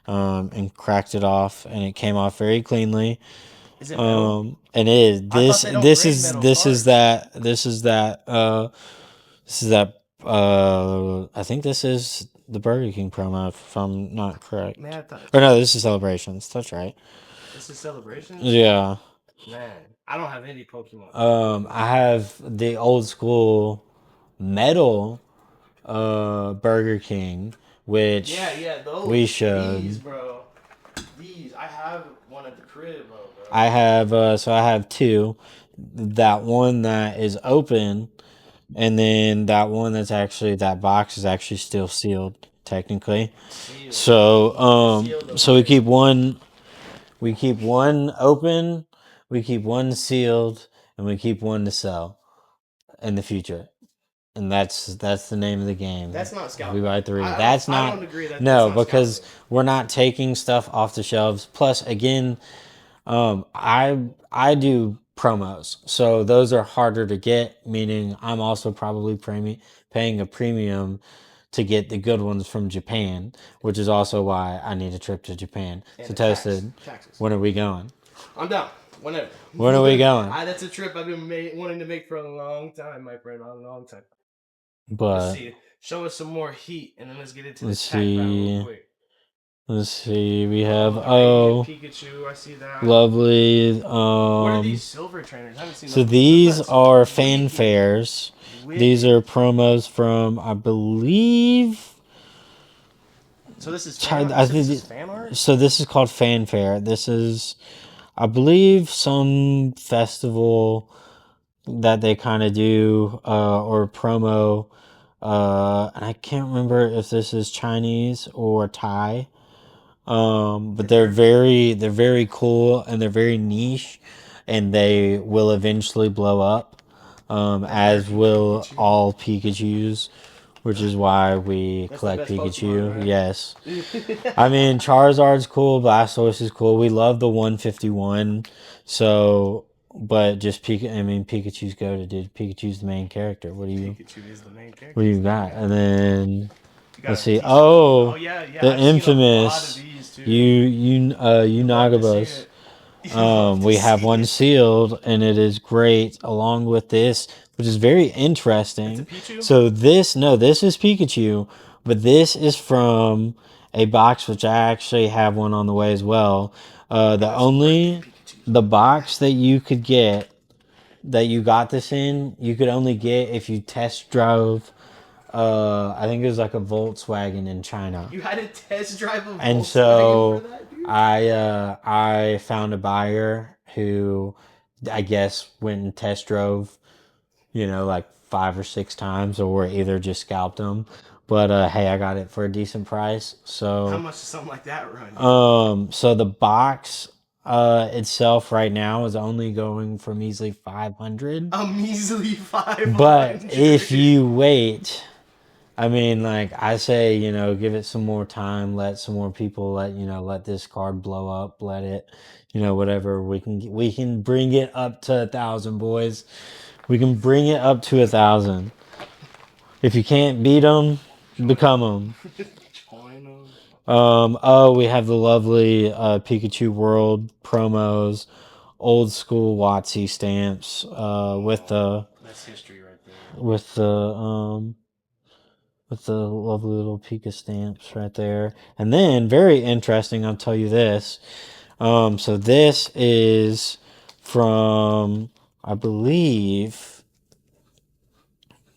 and cracked it off, and it came off very cleanly. Is it metal? And it is this is that I think this is the Burger King promo if I'm not correct. Man, or no, this is Celebrations. That's right. This is Celebrations? Yeah. Man, I don't have any Pokemon. I have the old school metal Burger King, which those. we showed. These, bro. These. I have one at the crib, bro. I have two. That one that is open, and then that one that's actually that box is actually still sealed technically. So so we keep one open, we keep one sealed, and we keep one to sell in the future. And that's the name of the game. That's not scalpers. We buy three. I don't agree that. No, that's not because scalpers. We're not taking stuff off the shelves. Plus, again, I do promos, so those are harder to get. Meaning, I'm also probably paying a premium to get the good ones from Japan, which is also why I need a trip to Japan. And so, Toasted, when are we going? I'm down. Whenever. When are we going? That's a trip I've been wanting to make for a long time, my friend. A long time. But let's see. Show us some more heat, and then let's get into the pack battle real quick. Let's see. We have Pikachu. I see that. Lovely. What are these silver trainers? I haven't seen. So these are fanfares. These are promos from, I believe. So this is fan art? So this is called fanfare. This is, I believe, some festival that they kind of do or promo. And I can't remember if this is Chinese or Thai. But they're very cool and they're very niche, and they will eventually blow up. As will all Pikachus. which is why we That's the collect best Pikachu. Pokemon, right? Yes. I mean, Charizard's cool, Blastoise is cool. We love the 151. So, but just Pikachu's goated, dude. Pikachu's the main character. Pikachu is the main character. What do you got? And then You got let's a see. decent- Oh, yeah. the I've seen a lot of infamous these too. you Love to see Unagabos. it. You love to We have see one it. sealed, and it is great along with this, which is very It's a interesting. Pichu? So this is Pikachu, but this is from a box which I actually have one on the way as well. The box that you could get that you got this in, you could only get if you test drove. I think it was like a Volkswagen in China. You had to test drive a Volkswagen And so for that, dude? I found a buyer who I guess went and test drove, like 5 or 6 times, or either just scalped them. But hey, I got it for a decent price. How So much does something like that run? so the box itself right now is only going for measly 500. A measly 500. But if you wait, I mean, like I say, give it some more time, let some more people let this card blow up, let it, whatever. We can bring it up to 1,000, boys. We can bring it up to 1,000. If you can't beat them, become them. Join 'em. We have the lovely Pikachu World promos, old school WotC stamps, That's history right there. with the lovely little Pika stamps right there. And then, very interesting, I'll tell you this. So this is from, I believe,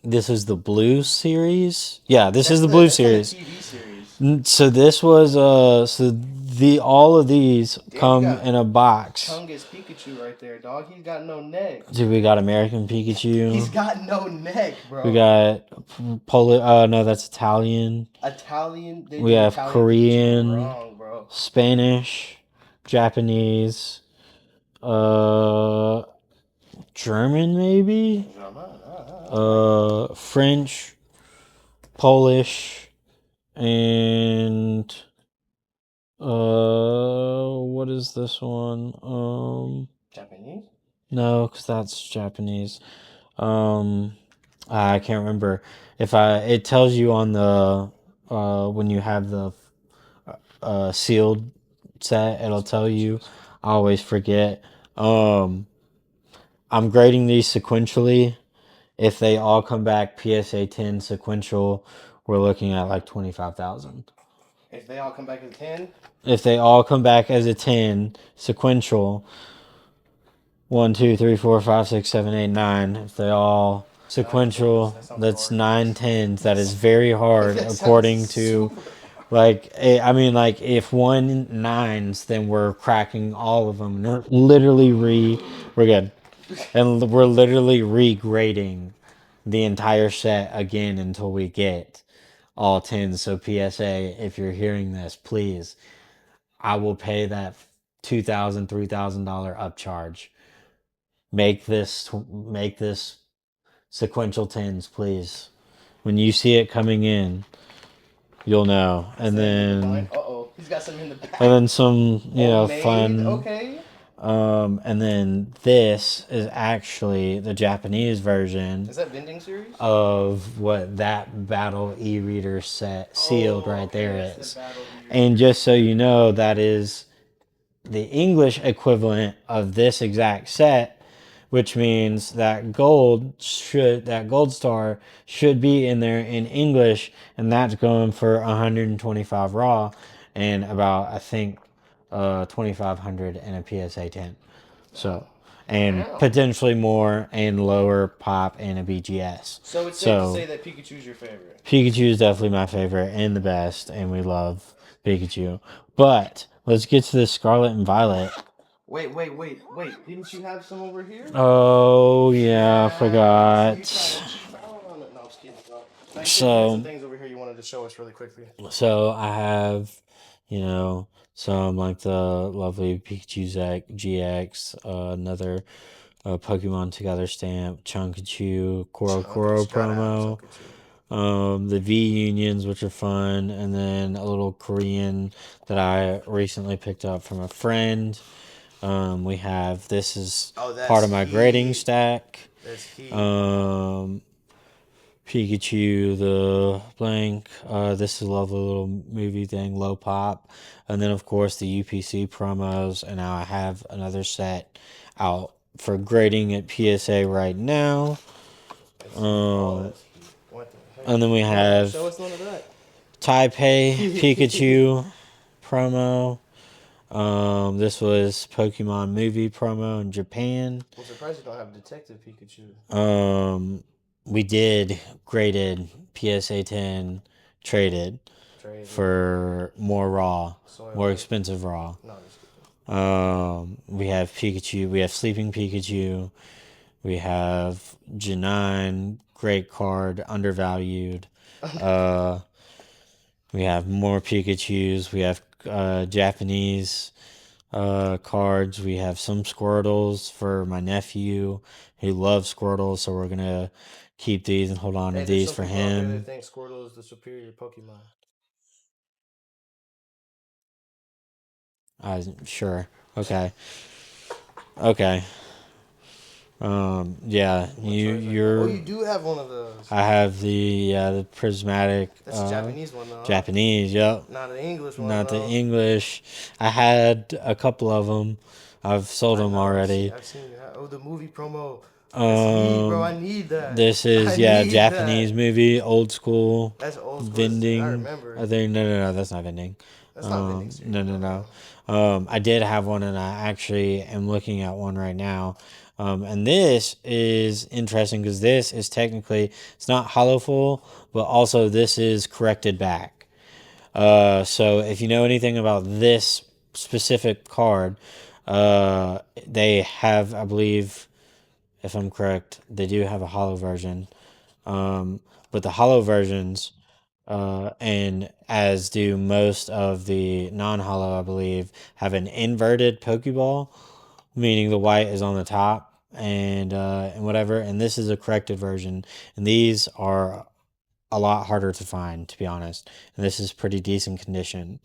this is the Blue series. Yeah, this is the Blue series. TV series. So this was all of these come got in a box. Chungus Pikachu right there, dog. He's got no neck. Dude, we got American Pikachu. He's got no neck, bro. We got Polish. No, that's Italian. Italian. We have Italian Korean, Pikachu wrong, bro. Spanish, Japanese, German maybe, French, Polish, and what is this one? Japanese? No, because that's Japanese. I can't remember. It tells you on the when you have the sealed set, it'll tell you. I always forget. I'm grading these sequentially. If they all come back PSA 10 sequential, we're looking at like 25,000. If they all come back as 10? If they all come back as a 10 sequential, 1, 2, 3, 4, 5, 6, 7, 8, 9. If they all sequential, that's 9 10s. That is very hard, according to, like, if 1 9s, then we're cracking all of them. We're good. And we're literally regrading the entire set again until we get all 10s. So PSA, if you're hearing this, please, I will pay that $2,000, $3,000 upcharge. Make this sequential 10s, please. When you see it coming in, you'll know. And then he's got some in the back. and then some, fun. Okay. And then this is actually the Japanese version. Is that vending series? Of what that Battle e-reader set sealed right there is. The And just so you know, that is the English equivalent of this exact set, which means that gold star should be in there in English, and that's going for 125 raw and about, I think, 2,500 in a PSA 10. So, and potentially more and lower pop and a BGS. So it's safe to say that Pikachu's your favorite. Pikachu is definitely my favorite and the best, and we love Pikachu. But let's get to this Scarlet and Violet. Wait. Didn't you have some over here? Oh, yeah, I forgot. No, I'm just kidding, bro. So, some things over here you wanted to show us really quickly. So I have, some like the lovely Pikachu GX, another Pokemon Together stamp, Chunkachu, Koro promo, the V unions, which are fun, and then a little Korean that I recently picked up from a friend. We have this is part of my grading stack. That's heat. Pikachu, the blank. This is a lovely little movie thing, low pop. And then, of course, the UPC promos. And now I have another set out for grading at PSA right now. And then we have Show us one of that. Taipei Pikachu promo. This was Pokemon movie promo in Japan. I'm surprised you don't have Detective Pikachu. We did graded PSA 10 traded for more raw, more expensive raw. No, just kidding. We have Pikachu. We have Sleeping Pikachu. We have Janine, great card, undervalued. We have more Pikachus. We have Japanese cards. We have some Squirtles for my nephew. He loves Squirtles, so we're gonna keep these and hold on to these for him. I think Squirtle is the superior Pokemon. Sure. Okay. Okay. Yeah. You do have one of those. I have the prismatic. That's a Japanese one though. Japanese. Yep. Not an English one. Not the English. I had a couple of them. I've sold them already. I've seen the movie promo. Bro, I need that. This is Japanese movie, old school. That's old school. Vending. I remember. I think no, that's not vending. That's not vending. No. I did have one, and I actually am looking at one right now. And this is interesting because this is technically it's not hollow full, but also this is corrected back. So if you know anything about this specific card, they have, I believe, if I'm correct, they do have a hollow version. But the hollow versions, and as do most of the non-hollow, I believe, have an inverted Pokeball, meaning the white is on the top and whatever. And this is a corrected version, and these are a lot harder to find, to be honest. And this is pretty decent condition,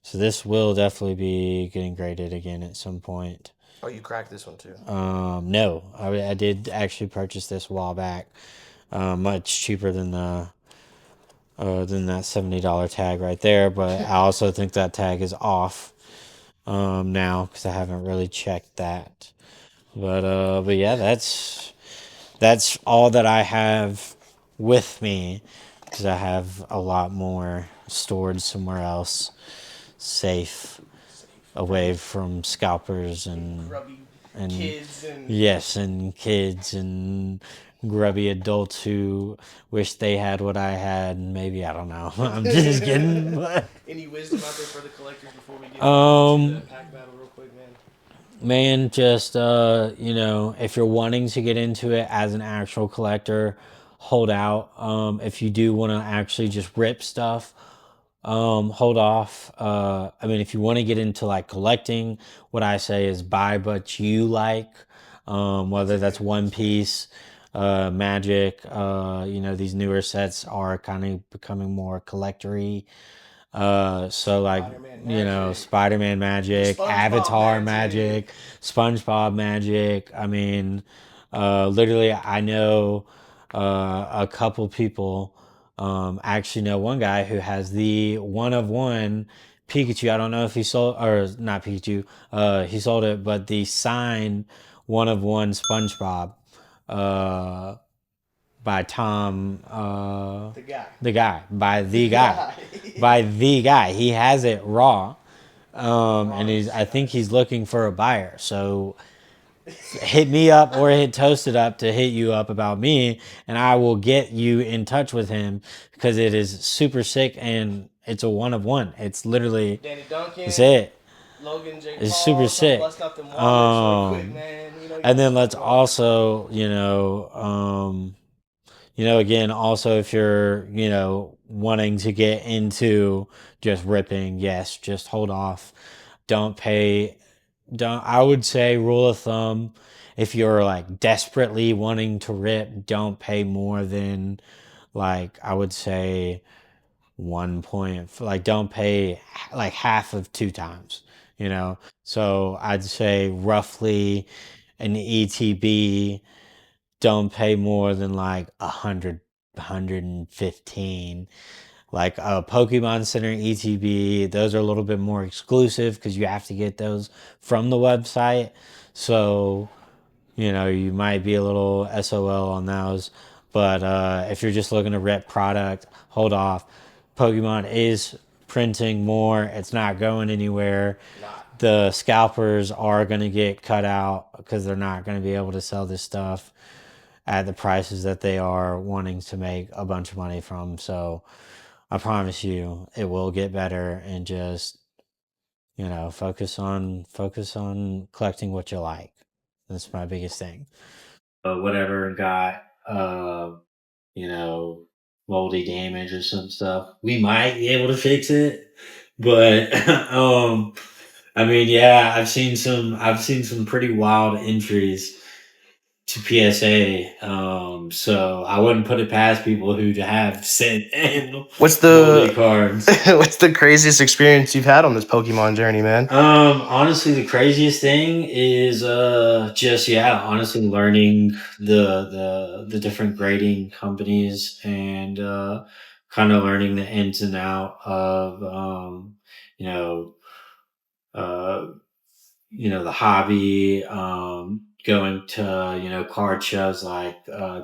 so this will definitely be getting graded again at some point. Oh, you cracked this one too? No, I did actually purchase this a while back, much cheaper than that $70 tag right there. But I also think that tag is off now because I haven't really checked that. But yeah, that's all that I have with me because I have a lot more stored somewhere else, safe, away from scalpers and kids and yes, and kids and grubby adults who wish they had what I had. Maybe, I don't know. I'm just kidding. Any wisdom out there for the collectors before we get into the pack battle real quick, man? Man, just if you're wanting to get into it as an actual collector, hold out. If you do want to actually just rip stuff, hold off. I mean, if you want to get into like collecting, what I say is buy what you like, whether that's One Piece, Magic. These newer sets are kind of becoming more collectory. So like Spider-Man Magic, Avatar Magic, SpongeBob Magic. I mean, literally, I know a couple people. I actually know one guy who has the one of one Pikachu. I don't know if he sold or not Pikachu. He sold it, but the signed one of one SpongeBob. By Tom, the guy, by the guy. He has it raw, and I think he's looking for a buyer. So hit me up or hit Toasted Up to hit you up about me, and I will get you in touch with him because it is super sick and it's a one of one. It's literally Danny Duncan. That's it. Logan, Jake It's Paul, super sick. And then let's also, again, also if you're, wanting to get into just ripping, yes, just hold off. I would say rule of thumb, if you're like desperately wanting to rip, don't pay more than like I would say 1 point, like don't pay like half of 2 times, you know. So I'd say roughly an ETB, don't pay more than like 115. Like a Pokemon Center ETB, those are a little bit more exclusive because you have to get those from the website. So, you know, you might be a little SOL on those. But if you're just looking to rep product, hold off. Pokemon is printing more. It's not going anywhere. The scalpers are going to get cut out because they're not going to be able to sell this stuff at the prices that they are wanting to make a bunch of money from. So I promise you it will get better, and just, you know, focus on collecting what you like. That's my biggest thing. Whatever got you know, moldy damage or some stuff, we might be able to fix it. But I mean, yeah, I've seen some pretty wild entries to PSA. So I wouldn't put it past people who have sent in What's moldy the cards. what's the craziest experience you've had on this Pokemon journey, man? Honestly, the craziest thing is honestly learning the different grading companies, and kind of learning the ins and out of you know uh the hobby, going to, card shows like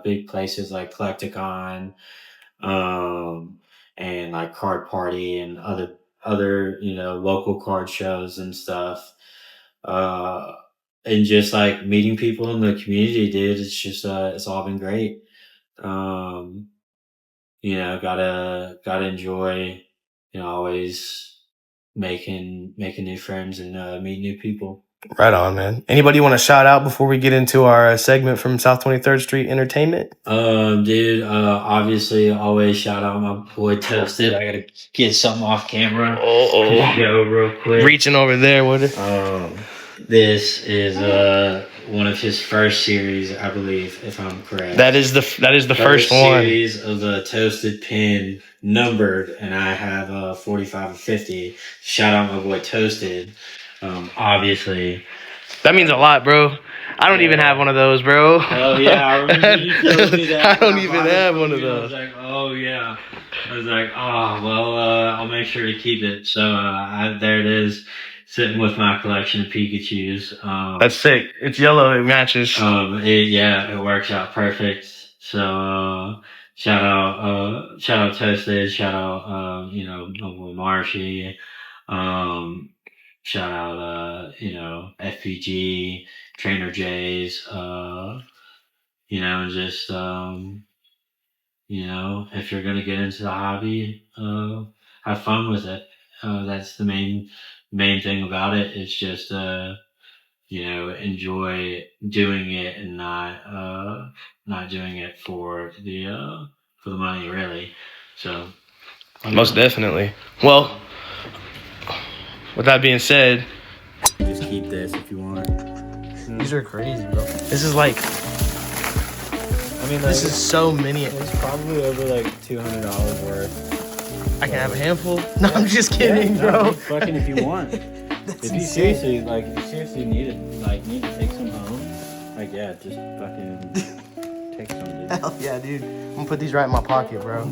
big places like Collecticon, um, and like Card Party, and other local card shows and stuff. Uh, and just like meeting people in the community, dude. It's just it's all been great. Um, gotta enjoy, always making new friends and meet new people. Right on, man. Anybody you want to shout out before we get into our segment from South 23rd Street Entertainment? Dude, obviously always shout out my boy Toasted. I gotta get something off camera. Go real quick. Reaching over there, what? This is one of his first series, I believe, if I'm correct. That is the first one. Series of the Toasted pin numbered, and I have 45 or 50. Shout out my boy Toasted. Obviously. That means a lot, bro. I don't even have one of those, bro. Oh yeah, I remember you told me that. I don't even have one of those. I was like, oh yeah. I was like, oh well, I'll make sure to keep it. So there it is, sitting with my collection of Pikachu's. That's sick. It's yellow. It matches. It works out perfect. So shout out Toasted. Shout out my boy Marshy. Shout out FPG, Trainer J's, just if you're gonna get into the hobby, have fun with it. That's the main thing about it. It's just enjoy doing it, and not doing it for the money, really. So most definitely. Well, with that being said, just keep this if you want. These are crazy, bro. This is like, this is so many. It's probably over like $200 worth. I can have a handful. No, I'm just kidding, bro. Fucking if you want. If you seriously need to take some home, just fucking take some, dude. Hell yeah, dude. I'm gonna put these right in my pocket, bro.